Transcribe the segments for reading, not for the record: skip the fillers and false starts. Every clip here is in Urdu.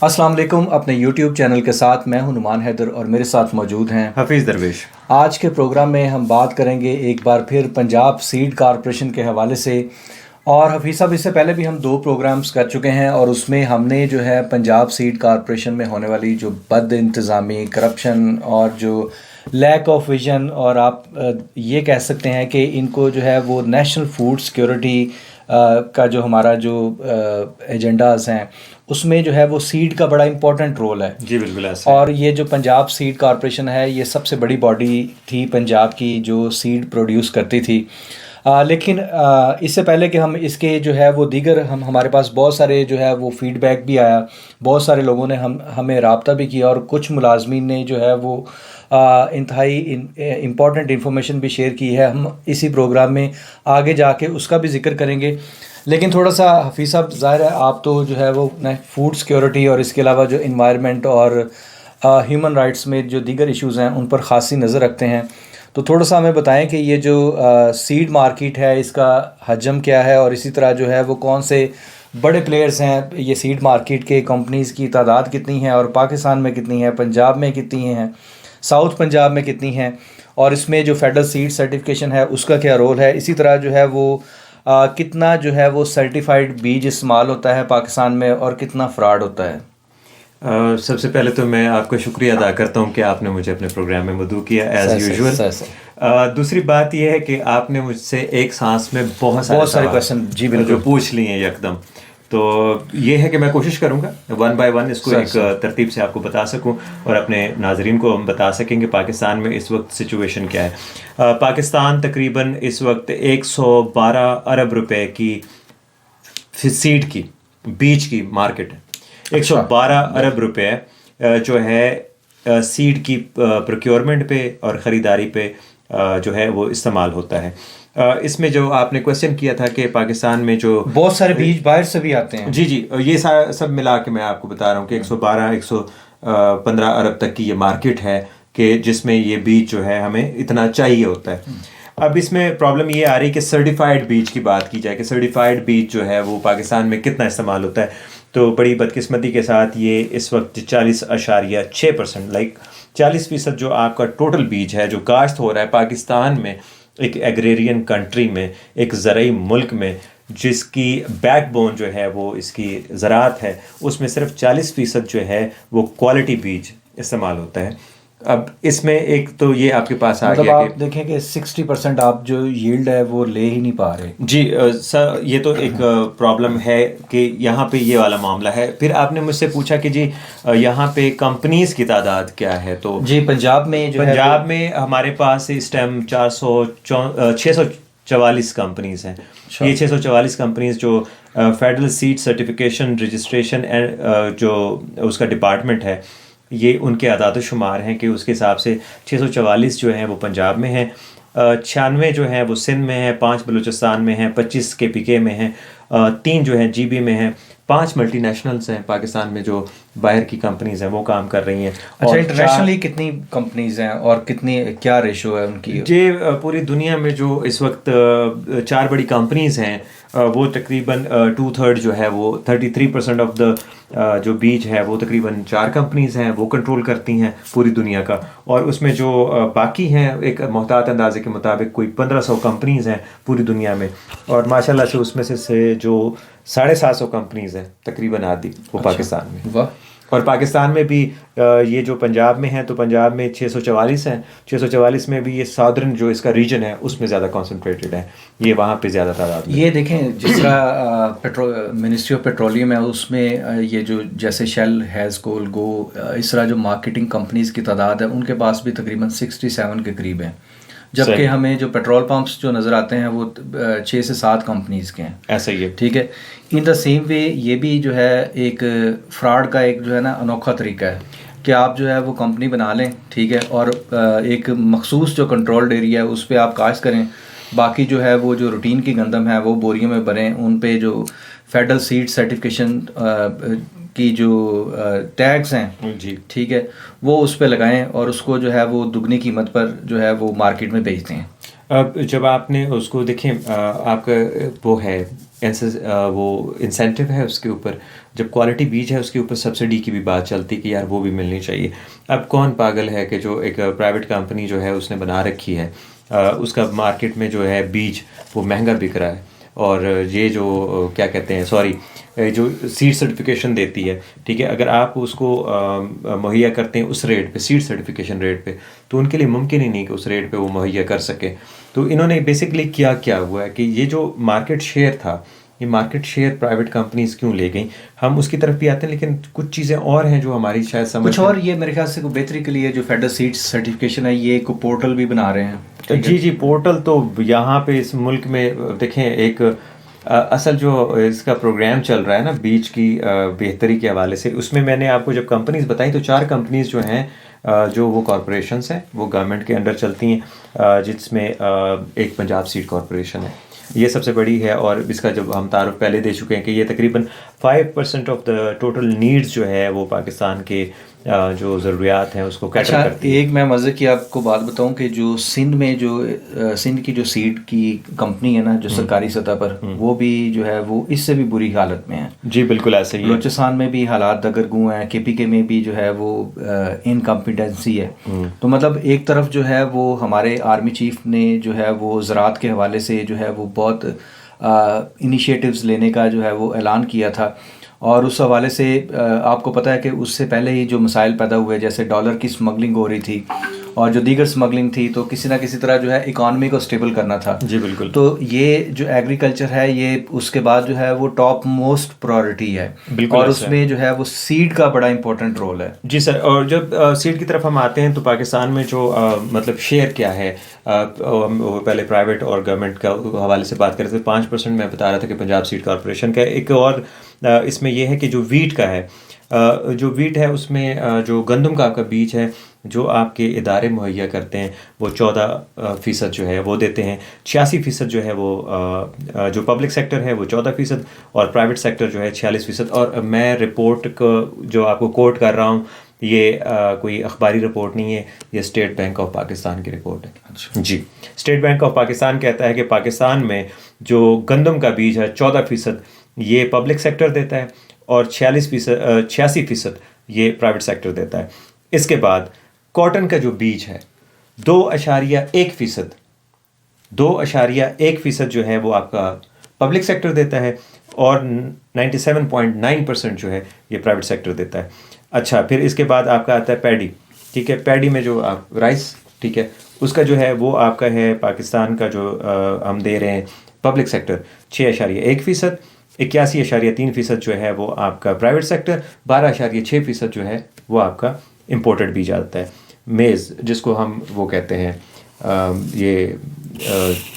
السلام علیکم. اپنے یوٹیوب چینل کے ساتھ میں ہوں نعمان حیدر اور میرے ساتھ موجود ہیں حفیظ درویش. آج کے پروگرام میں ہم بات کریں گے ایک بار پھر پنجاب سیڈ کارپوریشن کے حوالے سے. اور حفیظ صاحب اس سے پہلے بھی ہم 2 پروگرامز کر چکے ہیں اور اس میں ہم نے جو ہے پنجاب سیڈ کارپوریشن میں ہونے والی جو بد انتظامی، کرپشن اور جو لیک آف ویژن، اور آپ یہ کہہ سکتے ہیں کہ ان کو جو ہے وہ نیشنل فوڈ سیکیورٹی کا جو ہمارا جو ایجنڈاز ہیں اس میں جو ہے وہ سیڈ کا بڑا امپورٹنٹ رول ہے. جی بالکل ایسا. اور یہ جو پنجاب سیڈ کارپوریشن ہے یہ سب سے بڑی باڈی تھی پنجاب کی جو سیڈ پروڈیوس کرتی تھی. لیکن اس سے پہلے کہ ہم اس کے جو ہے وہ دیگر ہمارے پاس بہت سارے جو ہے وہ فیڈ بیک بھی آیا، بہت سارے لوگوں نے ہمیں رابطہ بھی کیا اور کچھ ملازمین نے جو ہے وہ انتہائی امپورٹنٹ انفارمیشن بھی شیئر کی ہے. ہم اسی پروگرام میں آگے جا کے اس کا بھی ذکر کریں گے. لیکن تھوڑا سا حفیظ صاحب ظاہر ہے آپ تو جو ہے وہ فوڈ سیکیورٹی اور اس کے علاوہ جو انوائرمنٹ اور ہیومن رائٹس میں جو دیگر ایشوز ہیں ان پر خاصی نظر رکھتے ہیں. تو تھوڑا سا ہمیں بتائیں کہ یہ جو سیڈ مارکیٹ ہے اس کا حجم کیا ہے اور اسی طرح جو ہے وہ کون سے بڑے پلیئرز ہیں یہ سیڈ مارکیٹ کے، کمپنیز کی تعداد کتنی ہے اور پاکستان میں کتنی ہے، پنجاب میں کتنی ہیں، ساؤتھ پنجاب میں کتنی ہیں، اور اس میں جو فیڈرل سیڈ سرٹیفکیشن ہے اس کا کیا رول ہے. اسی طرح جو ہے وہ کتنا جو ہے وہ سرٹیفائڈ بیج استعمال ہوتا ہے پاکستان میں اور کتنا فراڈ ہوتا ہے. سب سے پہلے تو میں آپ کا شکریہ ادا کرتا ہوں کہ آپ نے مجھے اپنے پروگرام میں مدعو کیا ایز یوزول. دوسری بات یہ ہے کہ آپ نے مجھ سے ایک سانس میں بہت سارے کویشچن جی بالکل جو پوچھ لیے ہیں یکدم. تو یہ ہے کہ میں کوشش کروں گا 1 by 1 اس کو ایک ترتیب سے آپ کو بتا سکوں اور اپنے ناظرین کو ہم بتا سکیں کہ پاکستان میں اس وقت سچویشن کیا ہے. پاکستان تقریباً اس وقت 112 ارب روپے کی سیڈ کی بیج کی مارکیٹ ہے. 112 ارب روپے جو ہے سیڈ کی پروکیورمنٹ پہ اور خریداری پہ جو ہے وہ استعمال ہوتا ہے. اس میں جو آپ نے کویشچن کیا تھا کہ پاکستان میں جو بہت سارے بیج باہر سے بھی آتے ہیں. جی یہ سب ملا کے میں آپ کو بتا رہا ہوں کہ 112-115 ارب تک کی یہ مارکیٹ ہے کہ جس میں یہ بیج جو ہے ہمیں اتنا چاہیے ہوتا ہے. اب اس میں پرابلم یہ آ رہی ہے کہ سرٹیفائڈ بیج کی بات کی جائے کہ سرٹیفائڈ بیج جو ہے وہ پاکستان میں کتنا استعمال ہوتا ہے. تو بڑی بدقسمتی کے ساتھ یہ اس وقت 40.6% 40% جو آپ کا ٹوٹل بیج ہے جو کاشت ہو رہا ہے پاکستان میں، ایک ایگریرین کنٹری میں، ایک زرعی ملک میں جس کی بیک بون جو ہے وہ اس کی زراعت ہے، اس میں صرف 40% جو ہے وہ کوالٹی بیج استعمال ہوتا ہے. اب اس میں ایک تو یہ آپ کے پاس آ گیا آپ دیکھیں کہ 60% آپ جو ییلڈ ہے وہ لے ہی نہیں پا رہے. جی سر یہ تو ایک پرابلم ہے کہ یہاں پہ یہ والا معاملہ ہے. پھر آپ نے مجھ سے پوچھا کہ جی یہاں پہ کمپنیز کی تعداد کیا ہے. تو جی پنجاب میں ہمارے پاس اس ٹائم 644 کمپنیز ہیں. یہ 644 کمپنیز جو فیڈرل سیڈ سرٹیفکیشن رجسٹریشن جو اس کا ڈپارٹمنٹ ہے، یہ ان کے اعداد و شمار ہیں کہ اس کے حساب سے 644 جو ہیں وہ پنجاب میں ہیں، 96 جو ہیں وہ سندھ میں ہیں، 5 بلوچستان میں ہیں، 25 KPK میں ہیں، 3 جو ہیں GB میں ہیں، 5 ملٹی نیشنلز ہیں پاکستان میں جو باہر کی کمپنیز ہیں وہ کام کر رہی ہیں. اچھا انٹرنیشنلی کٹنی کمپنیز ہیں اور کیا ریشو ہے ان کی؟ جی پوری دنیا میں جو اس وقت 4 بڑی کمپنیز ہیں وہ تقریباً 2/3 جو ہے وہ 33% آف دا جو بیج ہے وہ تقریباً 4 کمپنیز ہیں وہ کنٹرول کرتی ہیں پوری دنیا کا. اور اس میں جو باقی ہیں ایک محتاط اندازے کے مطابق کوئی 1500 کمپنیز ہیں پوری دنیا میں، اور ماشاء اللہ سے اس میں سے جو 750 کمپنیز ہیں تقریباً آدھی وہ پاکستان میں. اور پاکستان میں بھی یہ جو پنجاب میں ہیں تو پنجاب میں 644 ہیں. 644 میں بھی یہ ساؤدرن جو اس کا ریجن ہے اس میں زیادہ کانسنٹریٹڈ ہے، یہ وہاں پہ زیادہ تعداد میں. یہ دیکھیں جس طرح منسٹری آف پیٹرولیم ہے اس میں یہ جو جیسے شیل، ہیز کول، گو، اس طرح جو مارکیٹنگ کمپنیز کی تعداد ہے ان کے پاس بھی تقریباً 67 کے قریب ہیں، جبکہ ہمیں جو پیٹرول پمپس جو نظر آتے ہیں وہ 6 سے 7 کمپنیز کے ہیں. ایسا ہی ہے، ٹھیک ہے. ان دا سیم وے یہ بھی جو ہے ایک فراڈ کا ایک جو ہے نا انوکھا طریقہ ہے کہ آپ جو ہے وہ کمپنی بنا لیں، ٹھیک ہے، اور ایک مخصوص جو کنٹرولڈ ایریا ہے اس پہ آپ کاشت کریں، باقی جو ہے وہ جو روٹین کی گندم ہے وہ بوریوں میں بھریں، ان پہ جو فیڈرل سیڈ سرٹیفکیشن کی جو ٹیگز ہیں جی ٹھیک ہے وہ اس پہ لگائیں اور اس کو جو ہے وہ دگنی قیمت پر جو ہے وہ مارکیٹ میں بیچتے ہیں. اب جب آپ نے اس کو دیکھیں آپ کا وہ ہے وہ انسینٹیو ہے اس کے اوپر. جب کوالٹی بیج ہے اس کے اوپر سبسڈی کی بھی بات چلتی کہ یار وہ بھی ملنی چاہیے. اب کون پاگل ہے کہ جو ایک پرائیویٹ کمپنی جو ہے اس نے بنا رکھی ہے, اس کا مارکیٹ میں جو ہے بیج وہ مہنگا بک رہا ہے, اور یہ جو کیا کہتے ہیں جو سیڈ سرٹیفکیشن دیتی ہے, ٹھیک ہے, اگر آپ اس کو مہیا کرتے ہیں اس ریٹ پہ, سیڈ سرٹیفکیشن ریٹ پہ, تو ان کے لیے ممکن ہی نہیں کہ اس ریٹ پہ وہ مہیا کر سکے. تو انہوں نے بیسکلی کیا ہوا ہے کہ یہ جو مارکیٹ شیئر تھا, یہ مارکیٹ شیئر پرائیویٹ کمپنیز کیوں لے گئیں, ہم اس کی طرف بھی آتے ہیں, لیکن کچھ چیزیں اور ہیں جو ہماری شاید سمجھ کچھ اور. یہ میرے خیال سے کوئی بہتری کے لیے جو فیڈرل سیڈ سرٹیفکیشن ہے یہ کوئی پورٹل بھی بنا رہے ہیں. جی پورٹل تو یہاں پہ اس ملک میں دیکھیں, ایک اصل جو اس کا پروگرام چل رہا ہے نا بیج کی بہتری کے حوالے سے, اس میں نے آپ کو جب کمپنیز بتائیں تو 4 کمپنیز جو ہیں جو وہ کارپوریشنس ہیں وہ گورنمنٹ کے انڈر چلتی ہیں, جس میں ایک پنجاب سیڈ کارپوریشن ہے, یہ سب سے بڑی ہے. اور اس کا جب ہم تعارف پہلے دے چکے ہیں کہ یہ تقریباً 5% آف دا ٹوٹل نیڈز جو ہے وہ پاکستان کے جو ضروریات ہیں اس کو کیٹر کرتی ہے. ایک میں مزے کی آپ کو بات بتاؤں کہ جو سندھ میں جو سندھ کی جو سیڈ کی کمپنی ہے نا جو سرکاری سطح پر, وہ بھی جو ہے وہ اس سے بھی بری حالت میں ہے. جی بالکل ایسے ہی. بلوچستان میں بھی حالات دگرگوں ہیں, KPK میں بھی جو ہے وہ انکمپیٹنسی ہے. تو مطلب ایک طرف جو ہے وہ ہمارے آرمی چیف نے جو ہے وہ زراعت کے حوالے سے جو ہے وہ بہت انیشیٹوز لینے کا جو ہے وہ اعلان کیا تھا, اور اس حوالے سے آپ کو پتہ ہے کہ اس سے پہلے ہی جو مسائل پیدا ہوئے, جیسے ڈالر کی اسمگلنگ ہو رہی تھی اور جو دیگر اسمگلنگ تھی, تو کسی نہ کسی طرح جو ہے اکانومی کو اسٹیبل کرنا تھا. جی بالکل. تو یہ جو ایگریکلچر ہے یہ اس کے بعد جو ہے وہ ٹاپ موسٹ پرائورٹی ہے, اور اس میں جو ہے وہ سیڈ کا بڑا امپورٹنٹ رول ہے. جی سر, اور جب سیڈ کی طرف ہم آتے ہیں تو پاکستان میں جو مطلب شیئر کیا ہے, پہلے پرائیویٹ اور گورنمنٹ کا حوالے سے بات کریں تو 5% میں بتا رہا تھا کہ پنجاب سیڈ کارپوریشن کا. ایک اور اس میں یہ ہے کہ جو ویٹ کا ہے, جو ویٹ ہے اس میں جو گندم کا آپ کا بیج ہے جو آپ کے ادارے مہیا کرتے ہیں وہ 14% جو ہے وہ دیتے ہیں. 86% جو ہے وہ جو پبلک سیکٹر ہے وہ 14%, اور پرائیویٹ سیکٹر جو ہے 46%. اور میں رپورٹ کو جو آپ کو کوٹ کر رہا ہوں یہ کوئی اخباری رپورٹ نہیں ہے, یہ اسٹیٹ بینک آف پاکستان کی رپورٹ ہے. جی, اسٹیٹ بینک آف پاکستان کہتا ہے کہ پاکستان میں جو گندم کا بیج ہے 14% یہ پبلک سیکٹر دیتا ہے, اور 86% یہ پرائیویٹ سیکٹر دیتا ہے. اس کے بعد کاٹن کا جو بیج ہے 2.1%, 2.1% جو ہے وہ آپ کا پبلک سیکٹر دیتا ہے, اور 97.9% جو ہے یہ پرائیویٹ سیکٹر دیتا ہے. اچھا, پھر اس کے بعد آپ کا آتا ہے پیڈی, ٹھیک ہے, پیڈی میں جو آپ رائس, ٹھیک ہے, اس کا جو ہے وہ آپ کا ہے پاکستان کا جو ہم دے رہے ہیں پبلک سیکٹر 6.1%, 81.3% جو ہے وہ آپ کا پرائیویٹ سیکٹر, 12.6% جو ہے وہ آپ کا امپورٹڈ بیج آتا ہے. میز جس کو ہم وہ کہتے ہیں یہ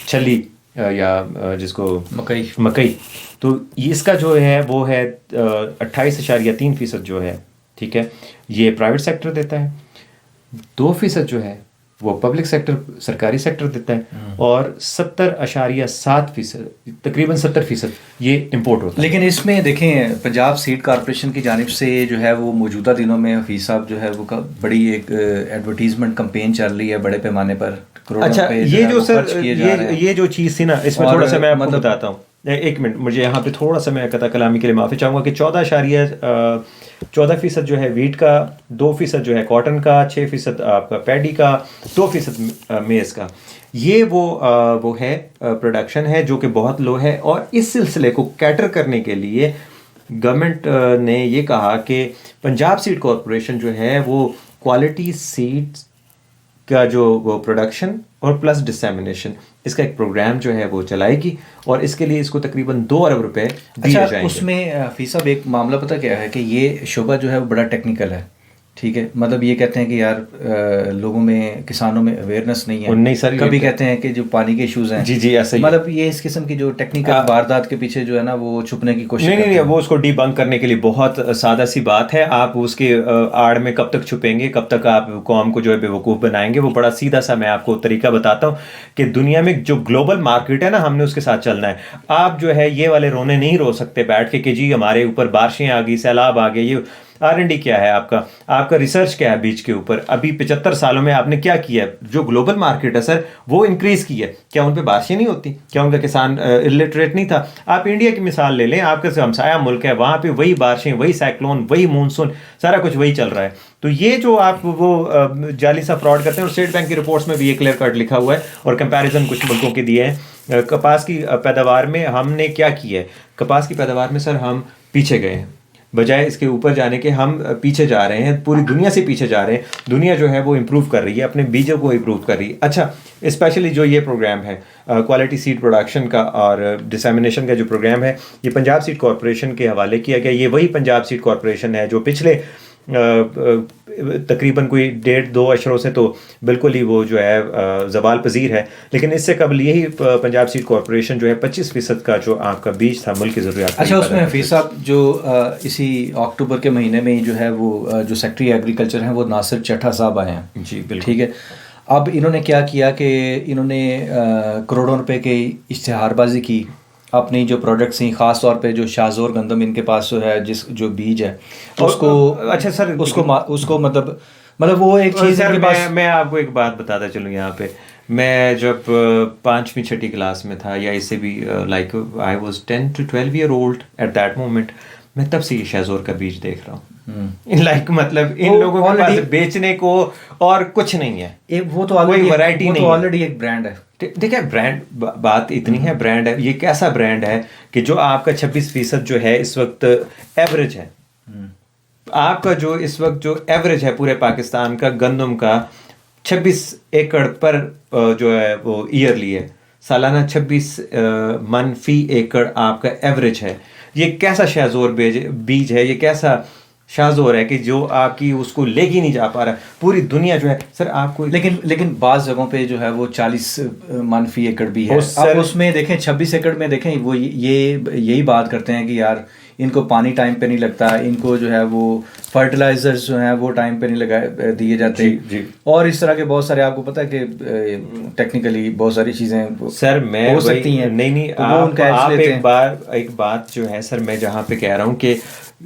چھلی یا جس کو مکئی, تو اس کا جو ہے وہ ہے 28.3% جو ہے, ٹھیک ہے, یہ پرائیویٹ سیکٹر دیتا ہے. 2% جو ہے وہ پبلک سیکٹر سرکاری سیکٹر دیتا ہے, اور 70.7% تقریباً 70% یہ امپورٹ ہوتا ہے. لیکن اس میں دیکھیں پنجاب سیڈ کارپوریشن کی جانب سے جو ہے وہ موجودہ دنوں میں حفیظ صاحب جو ہے وہ بڑی ایک ایڈورٹیزمنٹ کمپین چل رہی ہے بڑے پیمانے پر. اچھا, یہ جو سر یہ جو چیز تھی نا, اس میں تھوڑا سا میں آپ کو بتاتا ہوں. ایک منٹ, مجھے یہاں پہ تھوڑا سا میں قطع کلامی کے لیے معافی چاہوں گا کہ 14% جو ہے ویٹ کا, 2% جو ہے کاٹن کا, 6% آپ کا پیڈی کا, 2% میز کا, یہ وہ ہے پروڈکشن ہے جو کہ بہت لو ہے. اور اس سلسلے کو کیٹر کرنے کے لیے گورنمنٹ نے یہ کہا کہ پنجاب سیڈ کارپوریشن جو ہے وہ کوالٹی سیڈز کا جو وہ پروڈکشن اور پلس ڈسیمنیشن اس کا ایک پروگرام جو ہے وہ چلائے گی, اور اس کے لیے اس کو تقریباً 2 ارب روپے دیے جائیں گے. اس میں حفیظ صاحب ایک معاملہ پتہ کیا ہے کہ یہ شعبہ جو ہے وہ بڑا ٹیکنیکل ہے, ٹھیک ہے, مطلب یہ کہتے ہیں کہ یار لوگوں میں کسانوں میں اویئرنیس نہیں ہے, کبھی کہتے ہیں کہ جو پانی کے ایشوز ہیں, جی جی ایسا ہی, مطلب یہ اس قسم کی جو ٹیکنیکل واردات کے پیچھے جو ہے نا وہ چھپنے کی کوشش نہیں, وہ اس کو ڈی بنک کرنے کے لیے بہت سادہ سی بات ہے. آپ اس کے آڑ میں کب تک چھپیں گے, کب تک آپ قوم کو جو ہے بیوقوف بنائیں گے, وہ بڑا سیدھا سا میں آپ کو طریقہ بتاتا ہوں کہ دنیا میں جو گلوبل مارکیٹ ہے نا ہم نے اس کے ساتھ چلنا ہے. آپ جو ہے یہ والے رونے نہیں رو سکتے بیٹھ کے کہ جی ہمارے اوپر بارشیں آ گئی, سیلاب آ گئے, یہ R&D کیا ہے آپ کا ریسرچ کیا ہے بیج کے اوپر. ابھی 75 سالوں میں آپ نے کیا کیا ہے؟ جو گلوبل مارکیٹ ہے سر وہ انکریز کی ہے. کیا ان پہ بارشیں نہیں ہوتی؟ کیا ان کا کسان الٹریٹ نہیں تھا؟ آپ انڈیا کی مثال لے لیں, آپ کا ہمسایہ ملک ہے, وہاں پہ وہی بارشیں, وہی سائیکلون, وہی مونسون, سارا کچھ وہی چل رہا ہے. تو یہ جو آپ وہ جعلی سا فراڈ کرتے ہیں, اور اسٹیٹ بینک کی رپورٹس میں بھی یہ کلیئر کٹ لکھا ہوا ہے, اور کمپیریزن کچھ ملکوں کے دیے ہیں. کپاس کی پیداوار میں ہم نے کیا کیا ہے؟ کپاس کی پیداوار میں سر ہم پیچھے گئے ہیں, بجائے اس کے اوپر جانے کے ہم پیچھے جا رہے ہیں, پوری دنیا سے پیچھے جا رہے ہیں. دنیا جو ہے وہ امپروو کر رہی ہے, اپنے بیجوں کو امپروو کر رہی ہے. اچھا, اسپیشلی جو یہ پروگرام ہے کوالٹی سیڈ پروڈکشن کا اور ڈسیمینیشن کا جو پروگرام ہے, یہ پنجاب سیڈ کارپوریشن کے حوالے کیا گیا. یہ وہی پنجاب سیڈ کارپوریشن ہے جو پچھلے تقریباً کوئی 1.5-2 اشروں سے تو بالکل ہی وہ جو ہے زوال پذیر ہے, لیکن اس سے قبل یہی پنجاب سیڈ کارپوریشن جو ہے 25% کا جو آپ کا بیج تھا ملک کی ضروریات. اچھا, اس میں حفیظ صاحب جو اسی اکتوبر کے مہینے میں جو ہے وہ جو سیکٹری ایگریکلچر ہیں وہ ناصر چٹھا صاحب آئے ہیں. جی بالکل. ٹھیک ہے, اب انہوں نے کیا کیا کہ انہوں نے کروڑوں روپے کی اشتہار بازی کی اپنی جو پروڈکٹس ہیں, خاص طور پہ جو شاہزور گندم ان کے پاس ہے, جو بیج ہے اس کو. اچھا سر, اس کو مطلب وہ ایک چیز ہے. میں آپ کو ایک بات بتاتا چلوں یہاں پہ. میں جب 5ویں-6ٹھی کلاس میں تھا, یا اس سے بھی like I was 10 to 12 year old at that moment, میں تب سے یہ شاہزور کا بیج دیکھ رہا ہوں. لائک مطلب ان لوگوں کے پاس بیچنے کو اور کچھ نہیں ہے, وہ تو کوئی ورائٹی نہیں, آلریڈی ایک برانڈ ہے. دیکھیں برانڈ بات اتنی ہے, برانڈ ہے. یہ کیسا برانڈ ہے کہ جو آپ کا 26% جو ہے اس وقت ایوریج ہے, آپ کا جو اس وقت جو ایوریج ہے پورے پاکستان کا گندم کا 26 ایکڑ پر جو ہے وہ ایئرلی ہے, سالانہ 26 من فی ایکڑ آپ کا ایوریج ہے. یہ کیسا شاہزور بیج ہے, یہ کیسا شاہزور ہے کہ جو آپ کی اس کو لے ہی نہیں جا پا رہا. پوری دنیا جو ہے سر آپ کو, لیکن بعض جگہوں پہ جو ہے وہ 40 من فی ایکڑ بھی ہے. اب اس میں دیکھیں 26 ایکڑ میں دیکھیں وہ یہی بات کرتے ہیں کہ یار ان کو پانی ٹائم پہ نہیں لگتا, ان کو جو ہے وہ فرٹیلائزرز جو ہیں وہ ٹائم پہ نہیں دیے جاتے. اور اس طرح کے بہت سارے, آپ کو پتہ ہے کہ ٹیکنیکلی بہت ساری چیزیں سر میں ہو سکتی ہیں. نہیں آپ ایک بات جو ہے سر میں جہاں پہ کہہ رہا ہوں کہ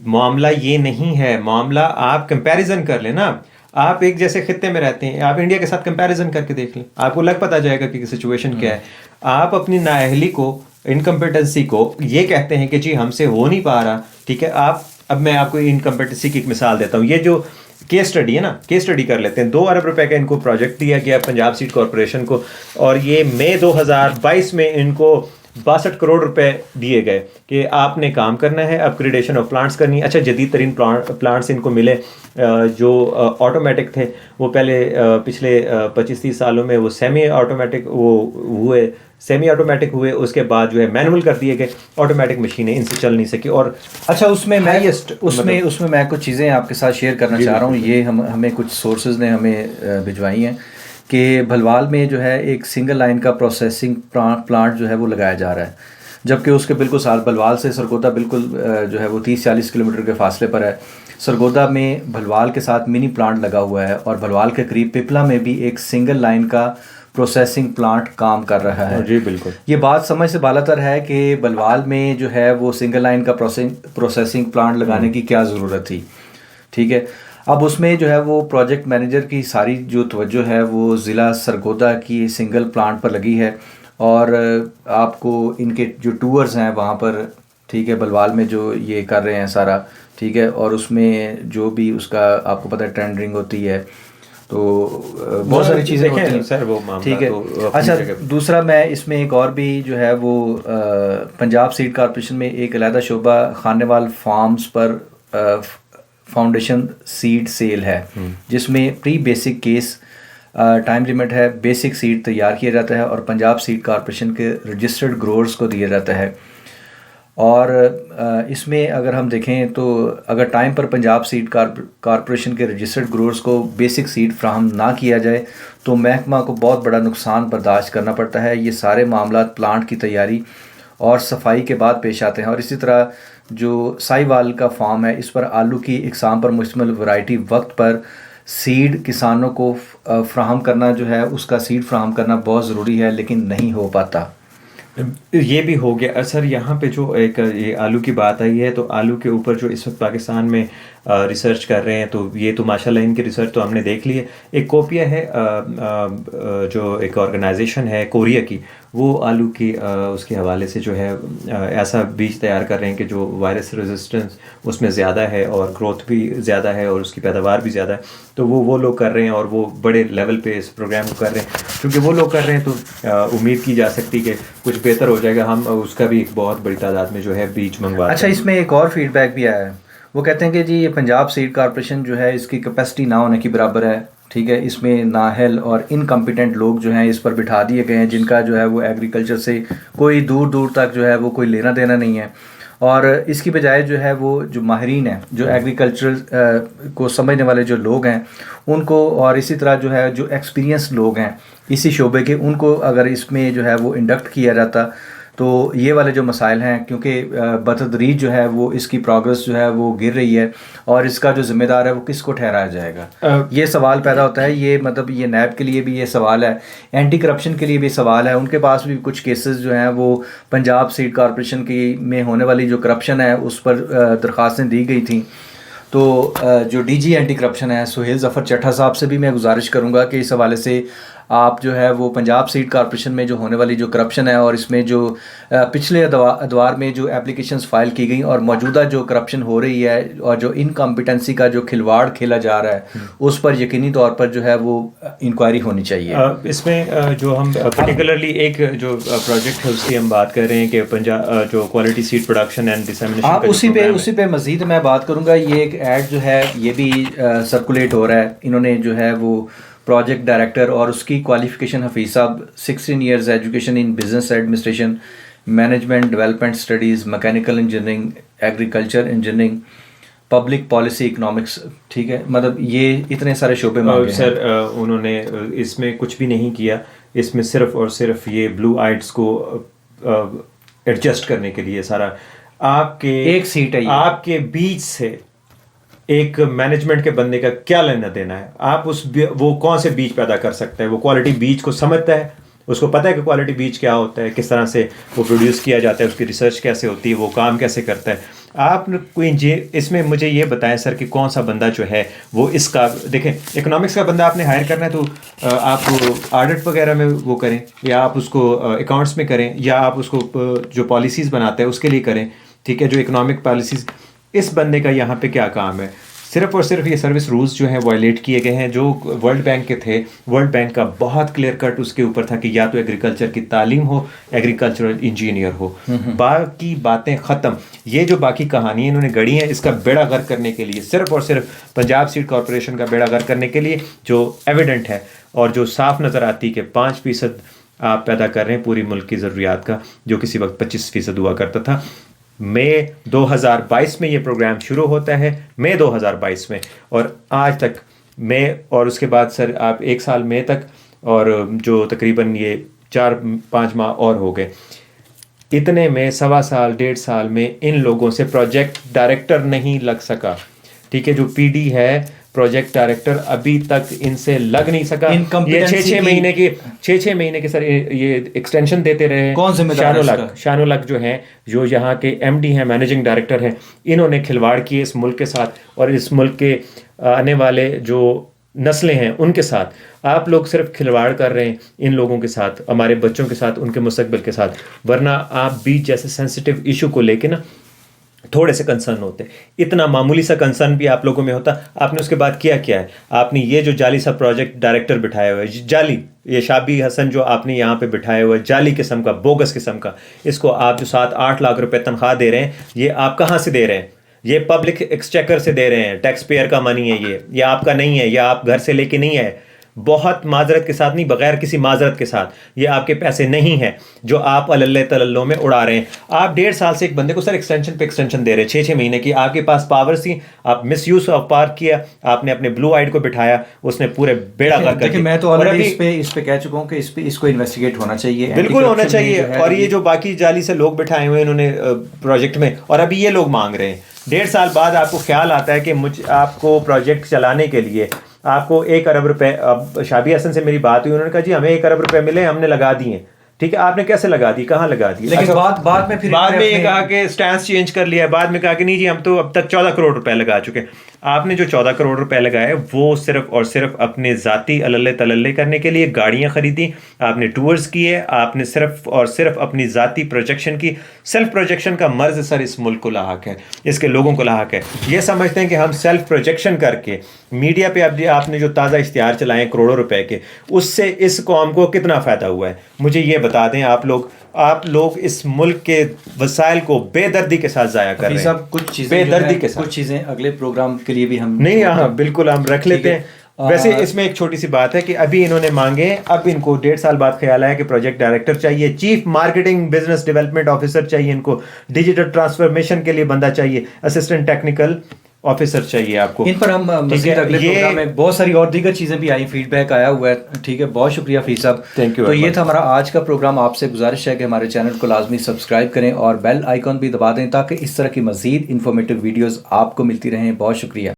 معاملہ یہ نہیں ہے, معاملہ آپ کمپیریزن کر لیں نا. آپ ایک جیسے خطے میں رہتے ہیں, آپ انڈیا کے ساتھ کمپیریزن کر کے دیکھ لیں, آپ کو لگ پتہ جائے گا کہ سچویشن کیا ہے. آپ اپنی نااہلی کو, انکمپیٹنسی کو یہ کہتے ہیں کہ جی ہم سے ہو نہیں پا رہا. ٹھیک ہے, اب میں آپ کو انکمپیٹنسی کی ایک مثال دیتا ہوں. یہ جو کیس اسٹڈی ہے نا, کیس اسٹڈی کر لیتے ہیں. 2 ارب روپے کا ان کو پروجیکٹ دیا گیا پنجاب سیڈ کارپوریشن کو, اور یہ مئی 2022 میں ان کو 62 کروڑ روپے دیے گئے کہ آپ نے کام کرنا ہے, اپ گریڈیشن آف پلانٹس کرنی ہے. اچھا, جدید ترین پلانٹس ان کو ملے جو آٹومیٹک تھے. وہ پہلے پچھلے 25-30 سالوں میں وہ سیمی آٹومیٹک ہوئے, اس کے بعد جو ہے مینول کر دیے گئے. آٹومیٹک مشینیں ان سے چل نہیں سکی. اور اچھا, اس میں میں کچھ چیزیں آپ کے ساتھ شیئر کرنا چاہ رہا ہوں. یہ ہمیں کچھ سورسز نے ہمیں بھجوائی ہیں کہ بھلوال میں جو ہے ایک سنگل لائن کا پروسیسنگ پلانٹ جو ہے وہ لگایا جا رہا ہے, جبکہ اس کے بالکل ساتھ بھلوال سے سرگودا بالکل جو ہے وہ 30-40 کلومیٹر کے فاصلے پر ہے. سرگودا میں بھلوال کے ساتھ منی پلانٹ لگا ہوا ہے, اور بھلوال کے قریب پپلا میں بھی ایک سنگل لائن کا پروسیسنگ پلانٹ کام کر رہا ہے. جی بالکل. یہ بات سمجھ سے بالاتر ہے کہ بھلوال میں جو ہے وہ سنگل لائن کا پروسیسنگ پلانٹ لگانے کی کیا ضرورت تھی. ٹھیک ہے, اب اس میں جو ہے وہ پروجیکٹ مینیجر کی ساری جو توجہ ہے وہ ضلع سرگودا کی سنگل پلانٹ پر لگی ہے, اور آپ کو ان کے جو ٹورز ہیں وہاں پر, ٹھیک ہے, بھلوال میں جو یہ کر رہے ہیں سارا, ٹھیک ہے, اور اس میں جو بھی اس کا آپ کو پتہ ہے ٹینڈرنگ ہوتی ہے, تو بہت ساری چیزیں ہوتی ہیں سر وہ. ٹھیک ہے. اچھا, دوسرا میں اس میں ایک اور بھی جو ہے وہ پنجاب سیڈ کارپوریشن میں ایک علیحدہ شعبہ خانیوال فارمز پر فاؤنڈیشن سیڈ سیل ہے, جس میں پری بیسک کیس ٹائم لیمٹ ہے. بیسک سیڈ تیار کیا جاتا ہے اور پنجاب سیڈ کارپوریشن کے رجسٹرڈ گروورز کو دیا جاتا ہے. اور اس میں اگر ہم دیکھیں تو اگر ٹائم پر پنجاب سیڈ کارپوریشن کے رجسٹرڈ گروورز کو بیسک سیڈ فراہم نہ کیا جائے تو محکمہ کو بہت بڑا نقصان برداشت کرنا پڑتا ہے. یہ سارے معاملات پلانٹ کی تیاری اور صفائی کے بعد پیش آتے ہیں. اور اسی طرح جو سائی وال کا فارم ہے, اس پر آلو کی اقسام پر مشتمل ورائٹی وقت پر سیڈ کسانوں کو فراہم کرنا جو ہے اس کا سیڈ فراہم کرنا بہت ضروری ہے, لیکن نہیں ہو پاتا. یہ بھی ہو گیا سر. یہاں پہ جو ایک یہ آلو کی بات آئی ہے, تو آلو کے اوپر جو اس وقت پاکستان میں ریسرچ کر رہے ہیں. تو یہ تو ماشاء اللہ ان کی ریسرچ تو ہم نے دیکھ لی ہے. ایک کوپیا ہے جو ایک آرگنائزیشن ہے کوریا کی, وہ آلو کی اس کے حوالے سے جو ہے ایسا بیج تیار کر رہے ہیں کہ جو وائرس ریزسٹنس اس میں زیادہ ہے اور گروتھ بھی زیادہ ہے اور اس کی پیداوار بھی زیادہ ہے. تو وہ لوگ کر رہے ہیں اور وہ بڑے لیول پہ اس پروگرام کو کر رہے ہیں. کیونکہ وہ لوگ کر رہے ہیں تو امید کی جا سکتی کہ کچھ بہتر ہو جائے گا. ہم اس کا بھی ایک بہت بڑی تعداد میں جو ہے بیج منگواتے ہیں. اچھا, اس میں ایک اور فیڈ بیک بھی آیا ہے. وہ کہتے ہیں کہ جی یہ پنجاب سیڈ کارپوریشن جو ہے اس کی کیپیسٹی نہ ہونے کی برابر ہے. ٹھیک ہے, اس میں نااہل اور انکمپیٹنٹ لوگ جو ہیں اس پر بٹھا دیے گئے ہیں, جن کا جو ہے وہ ایگریکلچر سے کوئی دور دور تک جو ہے وہ کوئی لینا دینا نہیں ہے. اور اس کی بجائے جو ہے وہ جو ماہرین ہیں, جو ایگریکلچر کو سمجھنے والے جو لوگ ہیں ان کو, اور اسی طرح جو ہے جو ایکسپیرینس لوگ ہیں اسی شعبے کے, ان کو اگر اس میں جو ہے وہ انڈکٹ کیا جاتا تو یہ والے جو مسائل ہیں, کیونکہ بتدریج جو ہے وہ اس کی پروگرس جو ہے وہ گر رہی ہے, اور اس کا جو ذمہ دار ہے وہ کس کو ٹھہرایا جائے گا, یہ سوال پیدا ہوتا ہے. یہ مطلب یہ نیب کے لیے بھی یہ سوال ہے, اینٹی کرپشن کے لیے بھی سوال ہے. ان کے پاس بھی کچھ کیسز جو ہیں وہ پنجاب سیڈ کارپوریشن کی میں ہونے والی جو کرپشن ہے اس پر درخواستیں دی گئی تھیں. تو جو ڈی جی اینٹی کرپشن ہے سہیل ظفر چٹھا صاحب سے بھی میں گزارش کروں گا کہ اس حوالے سے آپ جو ہے وہ پنجاب سیڈ کارپوریشن میں جو ہونے والی جو کرپشن ہے اور اس میں جو پچھلے ادوار میں جو اپلیکیشنز فائل کی گئیں اور موجودہ جو کرپشن ہو رہی ہے اور جو انکمپیٹنسی کا جو کھلواڑ کھیلا جا رہا ہے اس پر یقینی طور پر جو ہے وہ انکوائری ہونی چاہیے. اس میں جو ہم پرٹیکولرلی ایک جو پروجیکٹ ہے اس کی ہم بات کر رہے ہیں کہ پنجاب جو quality sad production and dissemination, آپ اسی پہ مزید میں بات کروں گا. یہ ایک ایڈ جو ہے یہ بھی سرکولیٹ ہو رہا ہے. انہوں نے جو ہے وہ پروجیکٹ ڈائریکٹر اور اس کی کوالیفیکیشن حفیظ صاحب 16 ایئرز ایجوکیشن ان business administration, management development studies, mechanical engineering, agriculture engineering, public policy, economics. ٹھیک ہے, مطلب یہ اتنے سارے شعبے مانگے ہیں. سر انہوں نے اس میں کچھ بھی نہیں کیا. اس میں صرف اور صرف یہ بلو آئٹس کو ایڈجسٹ کرنے کے لیے سارا آپ کے ایک سیٹ ہے, آپ کے بیچ سے ایک مینجمنٹ کے بندے کا کیا لینا دینا ہے. آپ وہ کون سے بیج پیدا کر سکتا ہے, وہ کوالٹی بیج کو سمجھتا ہے, اس کو پتہ ہے کہ کوالٹی بیج کیا ہوتا ہے, کس طرح سے وہ پروڈیوس کیا جاتا ہے, اس کی ریسرچ کیسے ہوتی ہے, وہ کام کیسے کرتا ہے. آپ کوئی اس میں مجھے یہ بتائیں سر کہ کون سا بندہ جو ہے وہ اس کا, دیکھیں اکنامکس کا بندہ آپ نے ہائر کرنا ہے تو آپ آڈٹ وغیرہ میں وہ کریں, یا آپ اس کو اکاؤنٹس میں کریں, یا آپ اس کو جو پالیسیز بناتے ہیں اس کے لیے کریں. ٹھیک ہے, جو اکنامک پالیسیز, اس بندے کا یہاں پہ کیا کام ہے. صرف اور صرف یہ سروس رولز جو ہیں وائلیٹ کیے گئے ہیں جو ورلڈ بینک کے تھے. ورلڈ بینک کا بہت کلیئر کٹ اس کے اوپر تھا کہ یا تو ایگریکلچر کی تعلیم ہو, ایگریکلچرل انجینئر ہو, باقی باتیں ختم. یہ جو باقی کہانی انہوں نے گڑی ہیں اس کا بیڑا غرق کرنے کے لیے, صرف اور صرف پنجاب سیڈ کارپوریشن کا بیڑا غرق کرنے کے لیے, جو ایویڈنٹ ہے اور جو صاف نظر آتی کہ 5% آپ پیدا کر رہے ہیں پوری ملک کی ضروریات کا, جو کسی وقت 25% ہوا کرتا تھا. مئی 2022 میں یہ پروگرام شروع ہوتا ہے, مئی 2022 میں, اور آج تک مئی, اور اس کے بعد سر آپ 1 سال مئی تک, اور جو تقریباً یہ 4-5 ماہ اور ہو گئے. اتنے میں 1.25 سال 1.5 سال میں ان لوگوں سے پروجیکٹ ڈائریکٹر نہیں لگ سکا. ٹھیک ہے, جو پی ڈی ہے پروجیکٹ ڈائریکٹر ابھی تک ان سے لگ نہیں سکا. یہ 6 مہینے کے سر یہ ایکسٹینشن دیتے رہے. شانو لک جو ہیں, جو یہاں کے ایم ڈی ہیں, مینیجنگ ڈائریکٹر ہیں, انہوں نے کھلواڑ کیے اس ملک کے ساتھ اور اس ملک کے آنے والے جو نسلیں ہیں ان کے ساتھ. آپ لوگ صرف کھلواڑ کر رہے ہیں ان لوگوں کے ساتھ, ہمارے بچوں کے ساتھ, ان کے مستقبل کے ساتھ. ورنہ آپ بیچ جیسے سینسٹیو ایشو کو لے کے نا تھوڑے سے کنسرن ہوتے. اتنا معمولی سا کنسرن بھی آپ لوگوں میں ہوتا. آپ نے اس کے بعد کیا ہے, آپ نے یہ جو جعلی سا پروجیکٹ ڈائریکٹر بٹھایا ہوا ہے, جعلی, یہ شابی حسن جو آپ نے یہاں پہ بٹھایا ہوا ہے, جعلی قسم کا, بوگس قسم کا, اس کو آپ جو 7-8 لاکھ روپے تنخواہ دے رہے ہیں, یہ آپ کہاں سے دے رہے ہیں؟ یہ پبلک ایکسچیکر سے دے رہے ہیں, ٹیکس پیئر کا منی ہے یہ آپ کا نہیں ہے, یا آپ گھر سے لے کے نہیں ہے. بہت معذرت کے ساتھ نہیں, بغیر کسی معذرت کے ساتھ, یہ آپ کے پیسے نہیں ہیں جو آپ اللہ تللوں میں اڑا رہے ہیں. آپ 1.5 سال سے ایک بندے کو سر ایکسٹینشن پہ ایکسٹینشن دے رہے ہیں, 6 مہینے کی. آپ کے پاس پاورز تھیں, آپ مس یوز آف پاور کیا, آپ نے اپنے بلو آئیڈ کو بٹھایا, اس نے پورے بیڑا غرق کر دیا. میں تو آلریڈی اس پہ کہہ چکا ہوں کہ اس کو انویسٹیگیٹ ہونا چاہیے, بالکل ہونا چاہیے. اور یہ جو باقی جعلی سے لوگ بٹھائے ہوئے انہوں نے پروجیکٹ میں, اور ابھی یہ لوگ مانگ رہے ہیں. 1.5 سال بعد آپ کو خیال آتا ہے کہ آپ کو پروجیکٹ چلانے کے لیے آپ کو 1 ارب روپے. اب شابی حسن سے میری بات ہوئی, انہوں نے کہا جی ہمیں 1 ارب روپے ملے, ہم نے لگا دیے. ٹھیک ہے, آپ نے کیسے لگا دی, کہاں لگا دی؟ لیکن بعد میں یہ کہا کہ سٹانس چینج کر لیا, بعد میں کہا کہ نہیں جی ہم تو اب تک 14 کروڑ روپے لگا چکے. آپ نے جو 14 کروڑ روپے لگائے وہ صرف اور صرف اپنے ذاتی اللے تللے کرنے کے لیے گاڑیاں خریدی، آپ نے ٹورز کیے، آپ نے صرف اور صرف اپنی ذاتی پروجیکشن کی. سیلف پروجیکشن کا مرض سر اس ملک کو لاحق ہے، اس کے لوگوں کو لاحق ہے. یہ سمجھتے ہیں کہ ہم سیلف پروجیکشن کر کے میڈیا پہ اب آپ نے جو تازہ اشتہار چلائے ہیں کروڑوں روپے کے، اس سے اس قوم کو کتنا فائدہ ہوا ہے؟ مجھے یہ بتا دیں. آپ لوگ اس ملک کے وسائل کو بے دردی کے ساتھ ضائع کر رہے ہیں. کچھ چیزیں بے دردی کے ساتھ. کچھ چیزیں اگلے پروگرام کے لیے بھی ہم نہیں، ہاں بالکل ہم رکھ لیتے ہیں. ویسے اس میں ایک چھوٹی سی بات ہے کہ ابھی انہوں نے مانگے، اب ان کو 1.5 سال بعد خیال آیا کہ پروجیکٹ ڈائریکٹر چاہیے، chief marketing business development officer چاہیے، ان کو ڈیجیٹل ٹرانسفارمیشن کے لیے بندہ چاہیے، اسسٹنٹ ٹیکنیکل آفیسر چاہیے آپ کو. ان پر ہم مزید اگلے پروگرام میں بہت ساری اور دیگر چیزیں بھی آئی، فیڈ بیک آیا ہوا ہے. ٹھیک ہے، بہت شکریہ حفیظ صاحب. Thank you. تو یہ تھا ہمارا آج کا پروگرام. آپ سے گزارش ہے کہ ہمارے چینل کو لازمی سبسکرائب کریں اور بیل آئیکن بھی دبا دیں تاکہ اس طرح کی مزید انفارمیٹیو ویڈیوز آپ کو ملتی رہیں. بہت شکریہ.